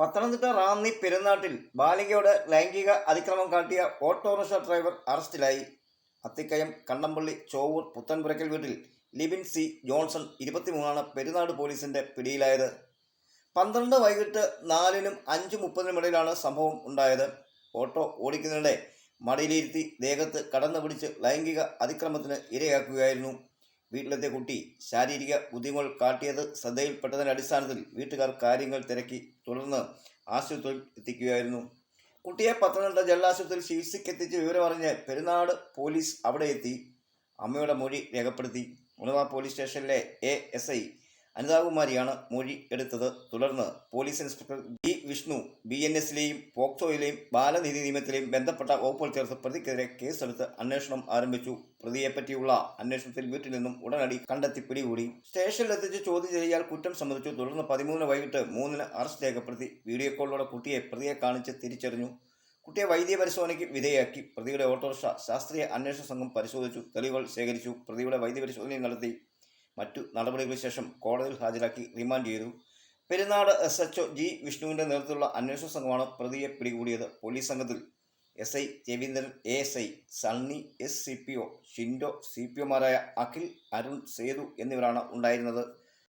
പത്തനംതിട്ട റാന്നി പെരുന്നാട്ടിൽ ബാലികയോട് ലൈംഗിക അതിക്രമം കാട്ടിയ ഓട്ടോറിക്ഷ ഡ്രൈവർ അറസ്റ്റിലായി. അത്തിക്കയം കണ്ണമ്പള്ളി ചോവൂർ പുത്തൻപുരയ്ക്കൽ വീട്ടിൽ ലിബിൻ സി ജോൺസൺ 23 പെരുന്നാട് പോലീസിന്റെ പിടിയിലായത്. 12 വൈകിട്ട് 4-നും 5:30-നും ഇടയിലാണ് സംഭവം ഉണ്ടായത്. ഓട്ടോ ഓടിക്കുന്നതിനിടെ മടിയിലിരുത്തി ദേഹത്ത് കടന്നു പിടിച്ച് ലൈംഗിക അതിക്രമത്തിന് ഇരയാക്കുകയായിരുന്നു. വീട്ടിലെത്തിയ കുട്ടി ശാരീരിക ബുദ്ധിമുട്ട് കാട്ടിയത് ശ്രദ്ധയിൽപ്പെട്ടതിൻ്റെ അടിസ്ഥാനത്തിൽ വീട്ടുകാർ കാര്യങ്ങൾ തിരക്കി. തുടർന്ന് ആശുപത്രിയിൽ എത്തിക്കുകയായിരുന്നു. കുട്ടിയെ പത്തനംതിട്ട ജലാശുപത്രിയിൽ ചികിത്സയ്ക്കെത്തിച്ച് വിവരമറിഞ്ഞ് പെരുന്നാട് പോലീസ് അവിടെ എത്തി. അമ്മയുടെ മൊഴി രേഖപ്പെടുത്തി. ഉണവ പോലീസ് സ്റ്റേഷനിലെ ASI അനിതാകുമാരിയാണ് മൊഴി എടുത്തത്. തുടർന്ന് പോലീസ് ഇൻസ്പെക്ടർ G വിഷ്ണു BNS-ലെയും പോക്സോയിലെയും ബാലനീതി നിയമത്തിലെയും ബന്ധപ്പെട്ട വകുപ്പുകൾ ചേർത്ത് പ്രതിക്കെതിരെ കേസെടുത്ത് അന്വേഷണം ആരംഭിച്ചു. പ്രതിയെപ്പറ്റിയുള്ള അന്വേഷണത്തിൽ വീട്ടിൽ നിന്നും ഉടനടി കണ്ടെത്തി പിടികൂടി. സ്റ്റേഷനിലെത്തിച്ച് ചോദ്യം ചെയ്യൽ കുറ്റം സമ്മതിച്ചു. തുടർന്ന് 13 വൈകിട്ട് 3-ന് അറസ്റ്റ് രേഖപ്പെടുത്തി. വീഡിയോ കോളിലൂടെ കുട്ടിയെ പ്രതിയെ കാണിച്ച് തിരിച്ചറിഞ്ഞു. കുട്ടിയെ വൈദ്യ പരിശോധനയ്ക്ക് വിധേയമാക്കി. പ്രതിയുടെ ഓട്ടോറിക്ഷ ശാസ്ത്രീയ അന്വേഷണ സംഘം പരിശോധിച്ചു. തെളിവുകൾ ശേഖരിച്ചു. പ്രതിയുടെ വൈദ്യ പരിശോധനയും നടത്തി. മറ്റു നടപടികൾക്ക് ശേഷം കോടതിയിൽ ഹാജരാക്കി റിമാൻഡ് ചെയ്തു. പെരുന്നാട് SHO G വിഷ്ണുവിൻ്റെ നേതൃത്വത്തിലുള്ള അന്വേഷണ സംഘമാണ് പ്രതിയെ പിടികൂടിയത്. പോലീസ് സംഘത്തിൽ SI Raveendran, ASI Sunny, SCPO Shindo, CPOമാരായ Akhil, Arun, Sethu എന്നിവരാണ് ഉണ്ടായിരുന്നത്.